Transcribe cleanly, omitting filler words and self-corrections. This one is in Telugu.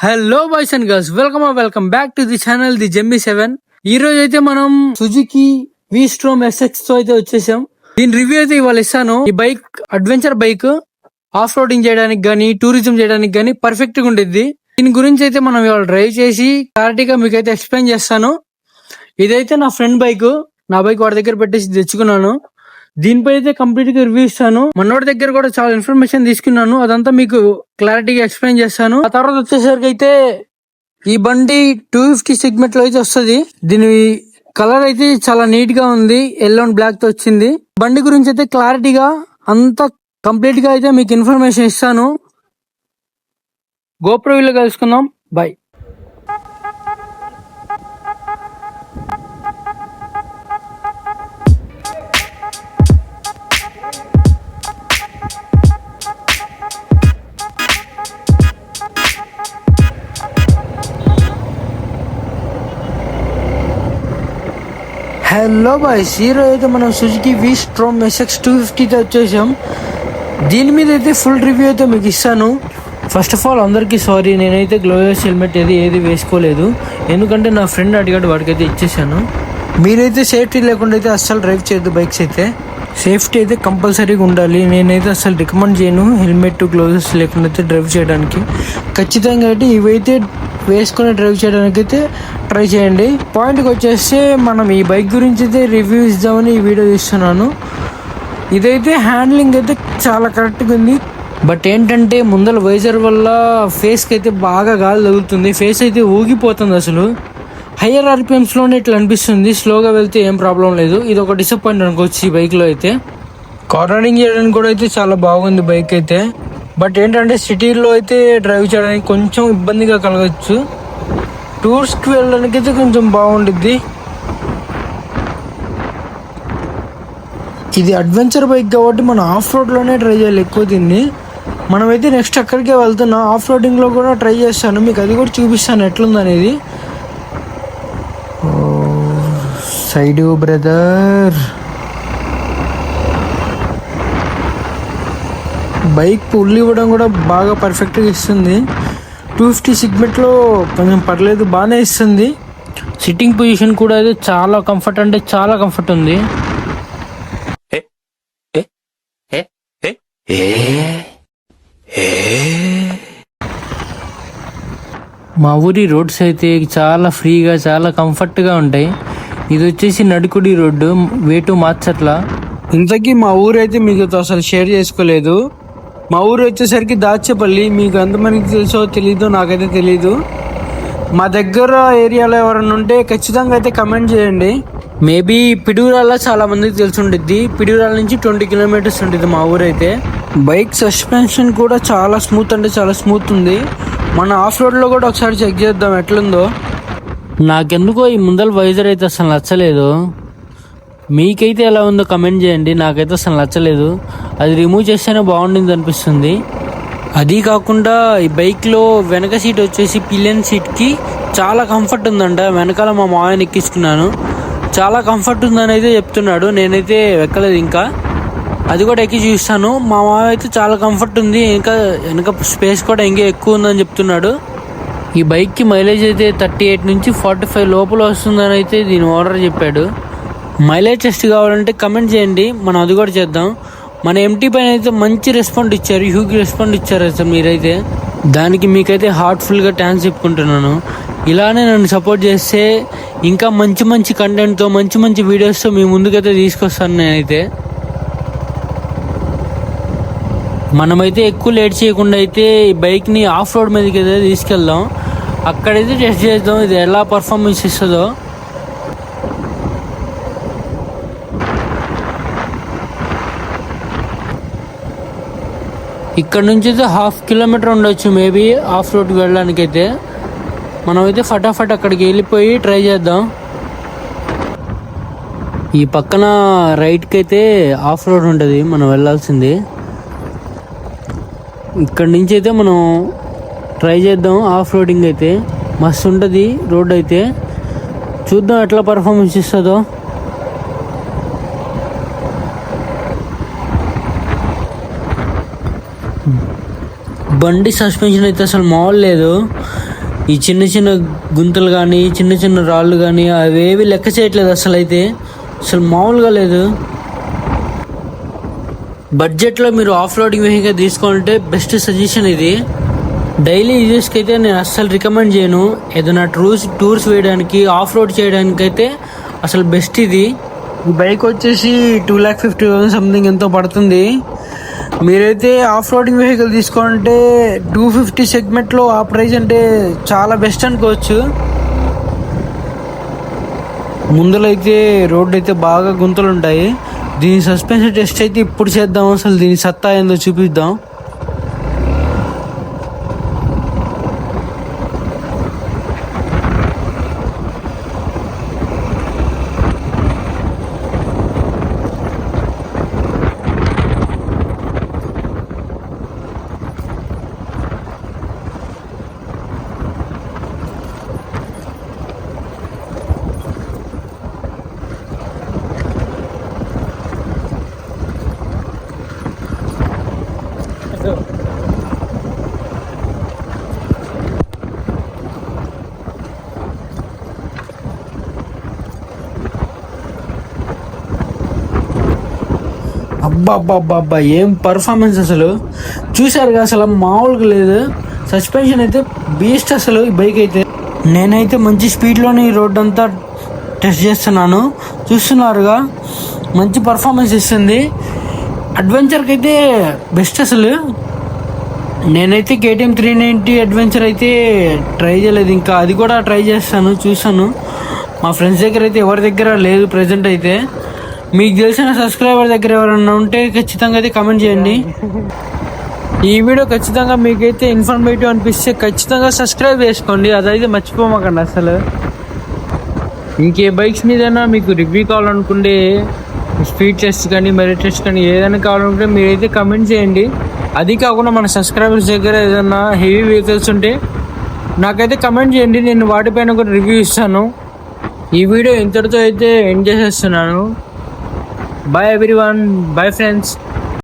Hello boys and girls, welcome back to the channel the Jemmy 7. ఈ రోజు అయితే మనం సుజుకి వి స్ట్రోమ్ ఎస్ఎక్స్ తో అయితే వచ్చేసాం. దీని రివ్యూ అయితే ఇవాళ ఇస్తాను. ఈ bike adventure bike, off roading చేయడానికి గానీ టూరిజం చేయడానికి గానీ పర్ఫెక్ట్ గా ఉండిద్ది. దీని గురించి అయితే మనం ఇవాళ డ్రైవ్ చేసి క్లారిటీగా మీకైతే ఎక్స్ప్లెయిన్ చేస్తాను. ఇదైతే నా ఫ్రెండ్ బైక్, నా బైక్ వాడి దగ్గర పెట్టేసి తెచ్చుకున్నాను. దీనిపై అయితే కంప్లీట్ గా రివ్యూ ఇస్తాను. మనోడి దగ్గర కూడా చాలా ఇన్ఫర్మేషన్ తీసుకున్నాను, అదంతా మీకు క్లారిటీగా ఎక్స్ప్లెయిన్ చేస్తాను. ఆ తర్వాత వచ్చేసరికి అయితే ఈ బండి 250 సెగ్మెంట్ లో అయితే వస్తుంది. దీని కలర్ అయితే చాలా నీట్ గా ఉంది, ఎల్లో అండ్ బ్లాక్ తో వచ్చింది. బండి గురించి అయితే క్లారిటీగా అంతా కంప్లీట్ గా అయితే మీకు ఇన్ఫర్మేషన్ ఇస్తాను. గోప్రోలో కలుసుకుందాం. బాయ్. హలో బాయ్స్, ఈరోజు అయితే మనం సుజుకి వి స్ట్రోమ్ ఎస్ఎక్స్ 250 వచ్చేసాం. దీని మీద అయితే ఫుల్ రివ్యూ అయితే మీకు ఇస్తాను. ఫస్ట్ ఆఫ్ ఆల్ అందరికీ సారీ, నేనైతే గ్లోయర్స్ హెల్మెట్ ఏది వేసుకోలేదు, ఎందుకంటే నా ఫ్రెండ్ అడిగాడు, వాడికైతే ఇచ్చేసాను. మీరైతే సేఫ్టీ లేకుండా అయితే అస్సలు డ్రైవ్ చేయొద్దు. బైక్స్ అయితే సేఫ్టీ అయితే కంపల్సరీగా ఉండాలి. నేనైతే అసలు రికమెండ్ చేయను హెల్మెట్ గ్లోవ్స్ లేకుండా అయితే డ్రైవ్ చేయడానికి. ఖచ్చితంగా అయితే ఇవైతే వేసుకొని డ్రైవ్ చేయడానికి అయితే ట్రై చేయండి. పాయింట్కి వచ్చేస్తే మనం ఈ బైక్ గురించి అయితే రివ్యూ ఇద్దామని ఈ వీడియో తీస్తున్నాను. ఇదైతే హ్యాండ్లింగ్ అయితే చాలా కరెక్ట్గా ఉంది. బట్ ఏంటంటే ముందర వైజర్ వల్ల ఫేస్కి అయితే బాగా గాలి తగులుతుంది, ఫేస్ అయితే ఊగిపోతుంది. అసలు హయ్యర్ ఆర్పిఎమ్స్లోనే ఇట్లా అనిపిస్తుంది. స్లోగా వెళ్తే ఏం ప్రాబ్లం లేదు. ఇది ఒక డిసప్పాయింట్ అనుకోవచ్చు ఈ బైక్లో అయితే. కార్నరింగ్ చేయడానికి కూడా అయితే చాలా బాగుంది బైక్ అయితే. బట్ ఏంటంటే సిటీలో అయితే డ్రైవ్ చేయడానికి కొంచెం ఇబ్బందిగా కలగచ్చు. టూర్స్కి వెళ్ళడానికి అయితే కొంచెం బాగుండిద్ది. ఇది అడ్వెంచర్ బైక్ కాబట్టి మనం ఆఫ్ రోడ్లోనే ట్రై చేయాలి ఎక్కువ దీన్ని. మనమైతే నెక్స్ట్ అక్కడికే వెళ్తున్నాం. ఆఫ్ రోడింగ్లో కూడా ట్రై చేస్తాను, మీకు అది కూడా చూపిస్తాను ఎట్లుందనేది. సైడ్ బ్రదర్, బైక్ పుల్ ఇవ్వడం కూడా బాగా పర్ఫెక్ట్గా ఇస్తుంది. 250 సెగ్మెంట్లో కొంచెం పర్లేదు, బాగానే ఇస్తుంది. సిట్టింగ్ పొజిషన్ కూడా అయితే చాలా కంఫర్ట్, అంటే చాలా కంఫర్ట్ ఉంది. మా ఊరి రోడ్స్ అయితే చాలా ఫ్రీగా చాలా కంఫర్ట్గా ఉంటాయి. ఇది వచ్చేసి నడుకుడి రోడ్డు, వేటు మార్చట్ల. ఇంతకీ మా ఊరు అయితే మీకు అసలు షేర్ చేసుకోలేదు. మా ఊరు వచ్చేసరికి దాచేపల్లి. మీకు ఎంతమందికి తెలుసో తెలీదు, నాకైతే తెలీదు. మా దగ్గర ఏరియాలో ఎవరైనా ఉంటే ఖచ్చితంగా అయితే కమెంట్ చేయండి. మేబీ పిడుగురాల చాలా మందికి తెలిసి ఉండిద్ది. పిడుగురాల నుంచి 20 కిలోమీటర్స్ ఉంటుంది మా ఊరైతే. బైక్ సస్పెన్షన్ కూడా చాలా స్మూత్, అంటే చాలా స్మూత్ ఉంది. మన ఆఫ్ రోడ్లో కూడా ఒకసారి చెక్ చేద్దాం ఎట్లుందో. నాకెందుకో ఈ ముందల వైజర్ అయితే అసలు నచ్చలేదు. మీకైతే ఎలా ఉందో కమెంట్ చేయండి. నాకైతే అసలు నచ్చలేదు, అది రిమూవ్ చేస్తేనే బాగుండింది అనిపిస్తుంది. అది కాకుండా ఈ బైక్లో వెనక సీట్ వచ్చేసి పిలియన్ సీట్కి చాలా కంఫర్ట్ ఉందంట. వెనకాల మా మావయ్యని ఎక్కించుకున్నాను, చాలా కంఫర్ట్ ఉందని అయితే చెప్తున్నాడు. నేనైతే ఎక్కలేదు ఇంకా, అది కూడా ఎక్కి చూస్తాను. మా మావయ్య అయితే చాలా కంఫర్ట్ ఉంది, ఇంకా వెనక స్పేస్ కూడా ఇంకా ఎక్కువ ఉందని చెప్తున్నాడు. ఈ బైక్కి మైలేజ్ అయితే 38 నుంచి 45 లోపల వస్తుందని అయితే దీని ఓనర్ చెప్పాడు. మైలేజ్ టెస్ట్ కావాలంటే కమెంట్ చేయండి, మనం అది కూడా చేద్దాం. మన ఎంటీ పైన అయితే మంచి రెస్పాండ్ ఇచ్చారు, హ్యూజ్ రెస్పాండ్ ఇచ్చారు అసలు మీరైతే. దానికి మీకైతే హార్ట్ఫుల్గా థ్యాంక్స్ చెప్పుకుంటున్నాను. ఇలానే నన్ను సపోర్ట్ చేస్తే ఇంకా మంచి మంచి కంటెంట్తో మంచి మంచి వీడియోస్తో మీ ముందుకైతే తీసుకొస్తాను నేనైతే. మనమైతే ఎక్కువ లేట్ చేయకుండా అయితే ఈ బైక్ని ఆఫ్ రోడ్ మీదకి అయితే తీసుకెళ్దాం. అక్కడైతే టెస్ట్ చేద్దాం ఇది ఎలా పర్ఫార్మెన్స్ ఇస్తుందో. ఇక్కడ నుంచి అయితే 1/2 కిలోమీటర్ ఉండొచ్చు మేబీ ఆఫ్ రోడ్కి వెళ్ళడానికి అయితే. మనమైతే ఫటాఫట్ అక్కడికి వెళ్ళిపోయి ట్రై చేద్దాం. ఈ పక్కన రైట్కి అయితే ఆఫ్ రోడ్ ఉంటుంది, మనం వెళ్ళాల్సింది. ఇక్కడ నుంచి అయితే మనం ట్రై చేద్దాం. ఆఫ్ రోడింగ్ అయితే మస్తు ఉంటుంది రోడ్ అయితే. చూద్దాం ఎట్లా పర్ఫార్మెన్స్ ఇస్తుందో. బండి సస్పెన్షన్ అయితే అసలు మామూలు లేదు. ఈ చిన్న చిన్న గుంతలు కానీ చిన్న చిన్న రాళ్ళు కానీ అవేవి లెక్క చేయట్లేదు అసలు మామూలుగా లేదు. బడ్జెట్లో మీరు ఆఫ్ రోడింగ్ వెహికల్ తీసుకుంటే బెస్ట్ సజెషన్ ఇది. డైలీ యూజెస్కి అయితే నేను అస్సలు రికమెండ్ చేయను. ఏదైనా టూర్స్ వేయడానికి ఆఫ్ రోడ్ చేయడానికి అయితే అసలు బెస్ట్ ఇది. ఈ బైక్ వచ్చేసి 2,50,000 సంథింగ్ ఎంతో పడుతుంది. మీరైతే ఆఫ్ రోడింగ్ వెహికల్ తీసుకుంటే 250 సెగ్మెంట్లో ఆ ప్రైస్ అంటే చాలా బెస్ట్ అనుకోవచ్చు. ముందలైతే రోడ్డు అయితే బాగా గుంతలు ఉంటాయి. దీని సస్పెన్షన్ టెస్ట్ అయితే ఇప్పుడు చేద్దాం, అసలు దీని సత్తా ఏందో చూపిద్దాం. అబ్బా ఏం పర్ఫార్మెన్స్ అసలు చూశారుగా, అసలు మామూలుగా లేదు. సస్పెన్షన్ అయితే బీస్ట్ అసలు ఈ బైక్ అయితే. నేనైతే మంచి స్పీడ్లోనే ఈ రోడ్ అంతా టెస్ట్ చేస్తున్నాను, చూస్తున్నారుగా మంచి పర్ఫార్మెన్స్ ఇస్తుంది. అడ్వెంచర్కి అయితే బెస్ట్ అసలు. నేనైతే KTM 390 అడ్వెంచర్ అయితే ట్రై చేయలేదు, ఇంకా అది కూడా ట్రై చేస్తాను, చూస్తాను. మా ఫ్రెండ్స్ దగ్గర అయితే ఎవరి దగ్గర లేదు ప్రజెంట్ అయితే. మీకు తెలిసిన సబ్స్క్రైబర్ దగ్గర ఎవరైనా ఉంటే ఖచ్చితంగా అయితే కమెంట్ చేయండి. ఈ వీడియో ఖచ్చితంగా మీకైతే ఇన్ఫర్మేటివ్ అనిపిస్తే ఖచ్చితంగా సబ్స్క్రైబ్ చేసుకోండి, అదైతే మర్చిపోమాకండి అసలు. ఇంకే బైక్స్ మీదైనా మీకు రివ్యూ కావాలనుకుంటే, స్పీడ్ టెస్ట్ కానీ మెరిట్ టెస్ట్ కానీ ఏదైనా కావాలనుకుంటే మీరైతే కమెంట్ చేయండి. అది కాకుండా మన సబ్స్క్రైబర్స్ దగ్గర ఏదైనా హెవీ వెహికల్స్ ఉంటే నాకైతే కమెంట్ చేయండి, నేను వాటిపైన కూడా రివ్యూ ఇస్తాను. ఈ వీడియో ఇంతటితో అయితే ఎండ్ చేసేస్తున్నాను. Bye everyone, bye friends.